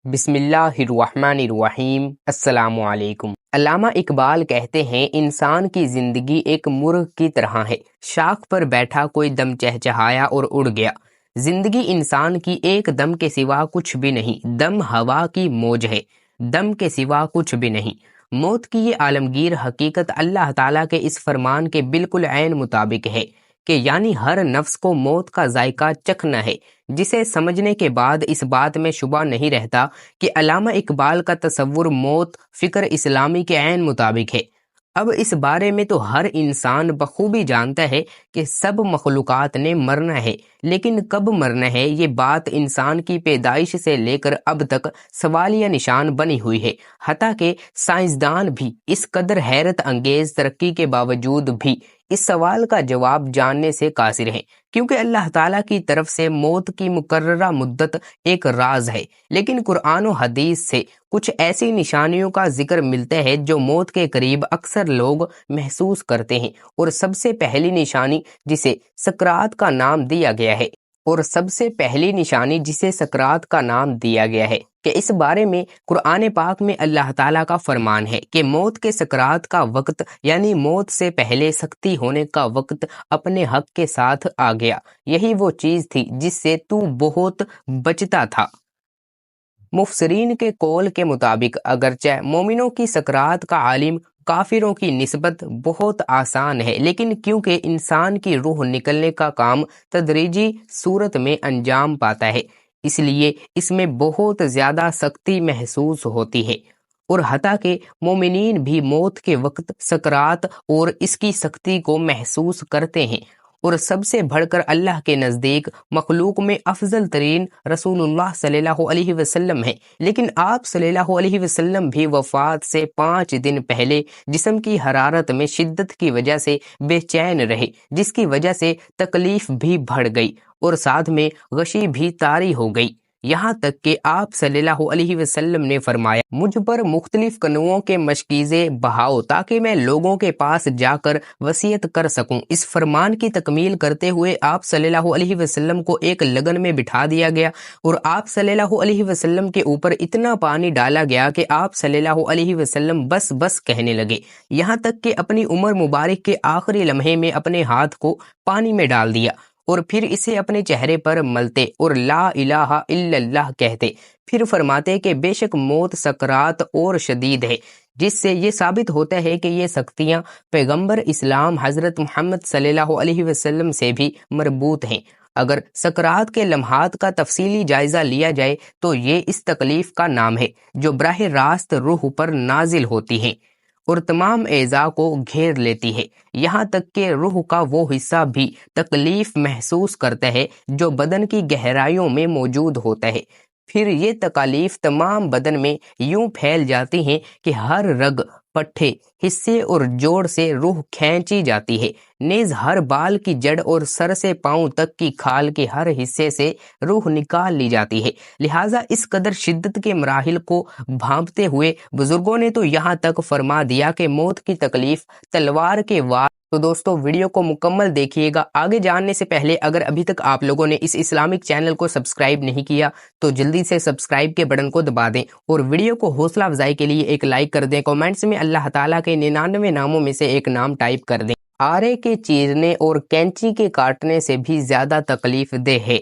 بسم اللہ الرحمن الرحیم۔ السلام علیکم۔ علامہ اقبال کہتے ہیں انسان کی زندگی ایک مرغ کی طرح ہے، شاخ پر بیٹھا کوئی دم چہچہایا اور اڑ گیا۔ زندگی انسان کی ایک دم کے سوا کچھ بھی نہیں، دم ہوا کی موج ہے، دم کے سوا کچھ بھی نہیں۔ موت کی یہ عالمگیر حقیقت اللہ تعالیٰ کے اس فرمان کے بالکل عین مطابق ہے کہ یعنی ہر نفس کو موت کا ذائقہ چکھنا ہے، جسے سمجھنے کے بعد اس بات میں شبہ نہیں رہتا کہ علامہ اقبال کا تصور موت فکر اسلامی کے عین مطابق ہے۔ اب اس بارے میں تو ہر انسان بخوبی جانتا ہے کہ سب مخلوقات نے مرنا ہے، لیکن کب مرنا ہے یہ بات انسان کی پیدائش سے لے کر اب تک سوالیہ نشان بنی ہوئی ہے، حتیٰ کہ سائنسدان بھی اس قدر حیرت انگیز ترقی کے باوجود بھی اس سوال کا جواب جاننے سے قاصر ہیں، کیونکہ اللہ تعالیٰ کی طرف سے موت کی مقررہ مدت ایک راز ہے، لیکن قرآن و حدیث سے کچھ ایسی نشانیوں کا ذکر ملتا ہے جو موت کے قریب اکثر لوگ محسوس کرتے ہیں، اور سب سے پہلی نشانی جسے سکرات کا نام دیا گیا ہے کہ اس بارے میں قرآن پاک میں اللہ تعالیٰ کا فرمان ہے کہ موت کے سکرات کا وقت یعنی موت سے پہلے سختی ہونے کا وقت اپنے حق کے ساتھ آ گیا، یہی وہ چیز تھی جس سے تو بہت بچتا تھا۔ مفسرین کے قول کے مطابق اگرچہ مومنوں کی سکرات کا عالم کافروں کی نسبت بہت آسان ہے، لیکن کیونکہ انسان کی روح نکلنے کا کام تدریجی صورت میں انجام پاتا ہے، اس لیے اس میں بہت زیادہ سختی محسوس ہوتی ہے، اور حتیٰ کہ مومنین بھی موت کے وقت سکرات اور اس کی سختی کو محسوس کرتے ہیں، اور سب سے بڑھ کر اللہ کے نزدیک مخلوق میں افضل ترین رسول اللہ صلی اللہ علیہ وسلم ہے، لیکن آپ صلی اللہ علیہ وسلم بھی وفات سے 5 دن پہلے جسم کی حرارت میں شدت کی وجہ سے بے چین رہے، جس کی وجہ سے تکلیف بھی بڑھ گئی اور ساتھ میں غشی بھی طاری ہو گئی، یہاں تک کہ آپ صلی اللہ علیہ وسلم نے فرمایا مجھ پر مختلف کنوؤں کے مشکیزیں بہاؤ تاکہ میں لوگوں کے پاس جا کر وصیت کر سکوں۔ اس فرمان کی تکمیل کرتے ہوئے آپ صلی اللہ علیہ وسلم کو ایک لگن میں بٹھا دیا گیا اور آپ صلی اللہ علیہ وسلم کے اوپر اتنا پانی ڈالا گیا کہ آپ صلی اللہ علیہ وسلم بس بس کہنے لگے، یہاں تک کہ اپنی عمر مبارک کے آخری لمحے میں اپنے ہاتھ کو پانی میں ڈال دیا اور پھر اسے اپنے چہرے پر ملتے اور لا الہ الا اللہ کہتے، پھر فرماتے کہ بے شک موت سکرات اور شدید ہے، جس سے یہ ثابت ہوتا ہے کہ یہ سختیاں پیغمبر اسلام حضرت محمد صلی اللہ علیہ وسلم سے بھی مربوط ہیں۔ اگر سکرات کے لمحات کا تفصیلی جائزہ لیا جائے تو یہ اس تکلیف کا نام ہے جو براہ راست روح پر نازل ہوتی ہے اور تمام اعضاء کو گھیر لیتی ہے، یہاں تک کہ روح کا وہ حصہ بھی تکلیف محسوس کرتا ہے جو بدن کی گہرائیوں میں موجود ہوتا ہے۔ پھر یہ تکالیف تمام بدن میں یوں پھیل جاتی ہیں کہ ہر رگ، پٹھے، حصے اور جوڑ سے روح کھینچی جاتی ہے، نیز ہر بال کی جڑ اور سر سے پاؤں تک کی کھال کے ہر حصے سے روح نکال لی جاتی ہے۔ لہٰذا اس قدر شدت کے مراحل کو بھانپتے ہوئے بزرگوں نے تو یہاں تک فرما دیا کہ موت کی تکلیف تلوار کے وار۔ تو دوستو ویڈیو کو مکمل دیکھیے گا۔ آگے جاننے سے پہلے اگر ابھی تک آپ لوگوں نے اس اسلامک چینل کو سبسکرائب نہیں کیا تو جلدی سے سبسکرائب کے بٹن کو دبا دیں اور ویڈیو کو حوصلہ افزائی کے لیے ایک لائک کر دیں، کمنٹس میں اللہ تعالیٰ کے 99 ناموں میں سے ایک نام ٹائپ کر دیں۔ آرے کے چیرنے اور کینچی کے کاٹنے سے بھی زیادہ تکلیف دہ ہے۔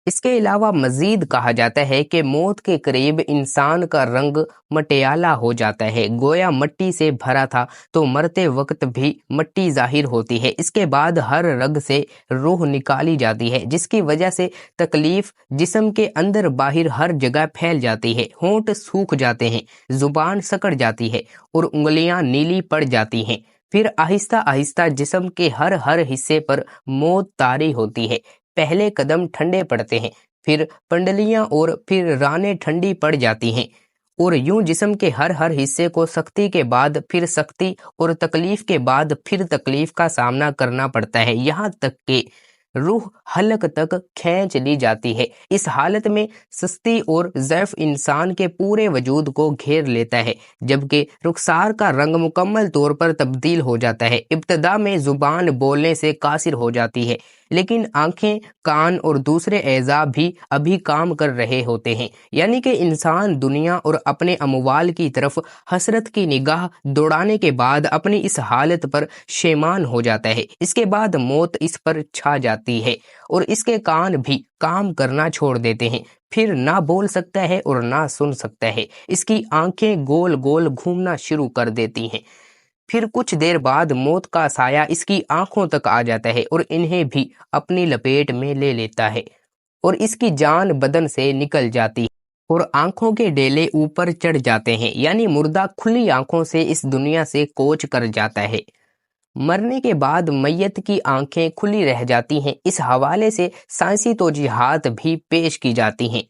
اس کے علاوہ مزید کہا جاتا ہے کہ موت کے قریب انسان کا رنگ مٹیالہ ہو جاتا ہے، گویا مٹی سے بھرا تھا تو مرتے وقت بھی مٹی ظاہر ہوتی ہے۔ اس کے بعد ہر رگ سے روح نکالی جاتی ہے، جس کی وجہ سے تکلیف جسم کے اندر باہر ہر جگہ پھیل جاتی ہے، ہونٹ سوکھ جاتے ہیں، زبان سکڑ جاتی ہے اور انگلیاں نیلی پڑ جاتی ہیں۔ پھر آہستہ آہستہ جسم کے ہر حصے پر موت طاری ہوتی ہے، پہلے قدم ٹھنڈے پڑتے ہیں، پھر پنڈلیاں اور پھر رانیں ٹھنڈی پڑ جاتی ہیں، اور یوں جسم کے ہر حصے کو سختی کے بعد پھر سختی اور تکلیف کے بعد پھر تکلیف کا سامنا کرنا پڑتا ہے، یہاں تک کہ روح حلق تک کھینچ لی جاتی ہے۔ اس حالت میں سستی اور ضعف انسان کے پورے وجود کو گھیر لیتا ہے، جبکہ رخسار کا رنگ مکمل طور پر تبدیل ہو جاتا ہے۔ ابتدا میں زبان بولنے سے قاصر ہو جاتی ہے، لیکن آنکھیں، کان اور دوسرے اعضاء بھی ابھی کام کر رہے ہوتے ہیں، یعنی کہ انسان دنیا اور اپنے اموال کی طرف حسرت کی نگاہ دوڑانے کے بعد اپنی اس حالت پر شیمان ہو جاتا ہے۔ اس کے بعد موت اس پر چھا جاتی ہے اور اس کے کان بھی کام کرنا چھوڑ دیتے ہیں، پھر نہ بول سکتا ہے اور نہ سن سکتا ہے۔ اس کی آنکھیں گول گول گھومنا شروع کر دیتی ہیں، پھر کچھ دیر بعد موت کا سایہ اس کی آنکھوں تک آ جاتا ہے اور انہیں بھی اپنی لپیٹ میں لے لیتا ہے اور اس کی جان بدن سے نکل جاتی ہے اور آنکھوں کے ڈیلے اوپر چڑھ جاتے ہیں، یعنی مردہ کھلی آنکھوں سے اس دنیا سے کوچ کر جاتا ہے۔ مرنے کے بعد میت کی آنکھیں کھلی رہ جاتی ہیں۔ اس حوالے سے سائنسی توجیحات بھی پیش کی جاتی ہیں۔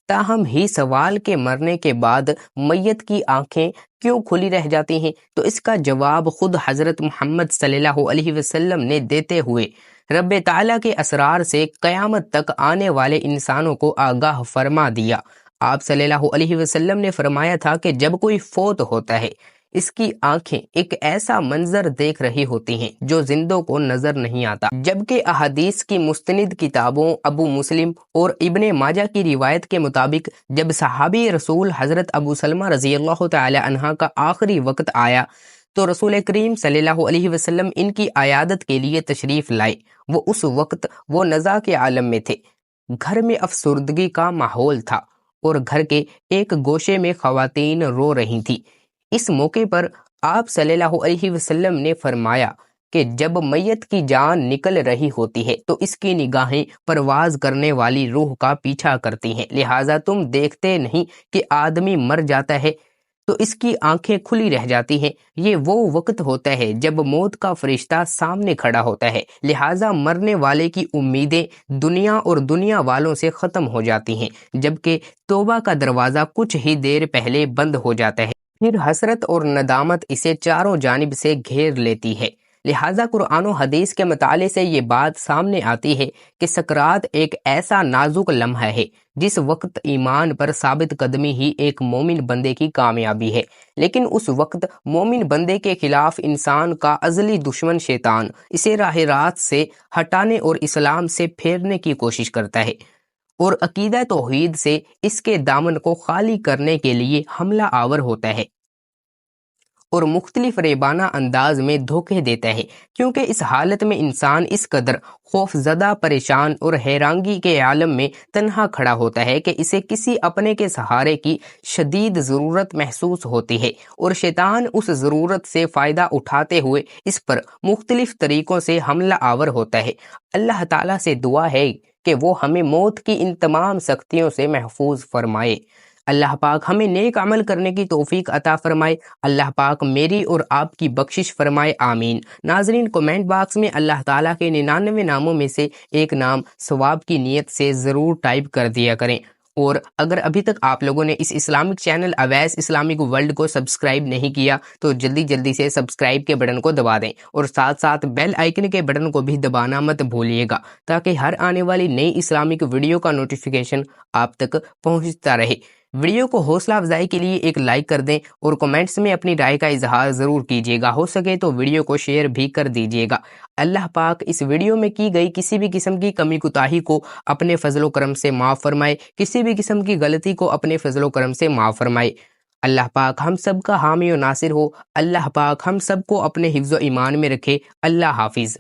تاہم ہی سوال کہ مرنے کے بعد میت کی آنکھیں کیوں کھلی رہ جاتی ہیں، تو اس کا جواب خود حضرت محمد صلی اللہ علیہ وسلم نے دیتے ہوئے رب تعالیٰ کے اسرار سے قیامت تک آنے والے انسانوں کو آگاہ فرما دیا۔ آپ صلی اللہ علیہ وسلم نے فرمایا تھا کہ جب کوئی فوت ہوتا ہے، اس کی آنکھیں ایک ایسا منظر دیکھ رہی ہوتی ہیں جو زندوں کو نظر نہیں آتا، جبکہ احادیث کی مستند کتابوں ابو مسلم اور ابن ماجہ کی روایت کے مطابق جب صحابی رسول حضرت ابو سلمہ رضی اللہ تعالی عنہ کا آخری وقت آیا تو رسول کریم صلی اللہ علیہ وسلم ان کی عیادت کے لیے تشریف لائے۔ وہ اس وقت وہ نزا کے عالم میں تھے، گھر میں افسردگی کا ماحول تھا اور گھر کے ایک گوشے میں خواتین رو رہی تھیں۔ اس موقع پر آپ صلی اللہ علیہ وسلم نے فرمایا کہ جب میت کی جان نکل رہی ہوتی ہے تو اس کی نگاہیں پرواز کرنے والی روح کا پیچھا کرتی ہیں، لہٰذا تم دیکھتے نہیں کہ آدمی مر جاتا ہے تو اس کی آنکھیں کھلی رہ جاتی ہیں۔ یہ وہ وقت ہوتا ہے جب موت کا فرشتہ سامنے کھڑا ہوتا ہے، لہٰذا مرنے والے کی امیدیں دنیا اور دنیا والوں سے ختم ہو جاتی ہیں، جبکہ توبہ کا دروازہ کچھ ہی دیر پہلے بند ہو جاتا ہے۔ پھر حسرت اور ندامت اسے چاروں جانب سے گھیر لیتی ہے۔ لہٰذا قرآن و حدیث کے مطالعے سے یہ بات سامنے آتی ہے کہ سکرات ایک ایسا نازک لمحہ ہے جس وقت ایمان پر ثابت قدمی ہی ایک مومن بندے کی کامیابی ہے، لیکن اس وقت مومن بندے کے خلاف انسان کا ازلی دشمن شیطان اسے راہ راست سے ہٹانے اور اسلام سے پھیرنے کی کوشش کرتا ہے اور عقیدہ توحید سے اس کے دامن کو خالی کرنے کے لیے حملہ آور ہوتا ہے اور مختلف ریبانہ انداز میں دھوکے دیتا ہے، کیونکہ اس حالت میں انسان اس قدر خوف زدہ، پریشان اور حیرانگی کے عالم میں تنہا کھڑا ہوتا ہے کہ اسے کسی اپنے کے سہارے کی شدید ضرورت محسوس ہوتی ہے اور شیطان اس ضرورت سے فائدہ اٹھاتے ہوئے اس پر مختلف طریقوں سے حملہ آور ہوتا ہے۔ اللہ تعالیٰ سے دعا ہے کہ وہ ہمیں موت کی ان تمام سختیوں سے محفوظ فرمائے۔ اللہ پاک ہمیں نیک عمل کرنے کی توفیق عطا فرمائے۔ اللہ پاک میری اور آپ کی بخشش فرمائے، آمین۔ ناظرین، کمنٹ باکس میں اللہ تعالیٰ کے 99 ناموں میں سے ایک نام ثواب کی نیت سے ضرور ٹائپ کر دیا کریں، اور اگر ابھی تک آپ لوگوں نے اس Islamic channel Owais Islamic world کو سبسکرائب نہیں کیا تو جلدی سے سبسکرائب کے بٹن کو دبا دیں اور ساتھ ساتھ بیل آئیکن کے بٹن کو بھی دبانا مت بھولیے گا، تاکہ ہر آنے والی نئی اسلامک ویڈیو کا نوٹیفیکیشن آپ تک پہنچتا رہے۔ ویڈیو کو حوصلہ افزائی کے لیے ایک لائک کر دیں اور کمنٹس میں اپنی رائے کا اظہار ضرور کیجیے گا، ہو سکے تو ویڈیو کو شیئر بھی کر دیجیے گا۔ اللہ پاک اس ویڈیو میں کی گئی کسی بھی قسم کی کمی کوتاہی کو اپنے فضل و کرم سے معاف فرمائے، کسی بھی قسم کی غلطی کو اپنے فضل و کرم سے معاف فرمائے۔ اللہ پاک ہم سب کا حامی و ناصر ہو۔ اللہ پاک ہم سب کو اپنے حفظ و ایمان میں رکھے۔ اللہ حافظ۔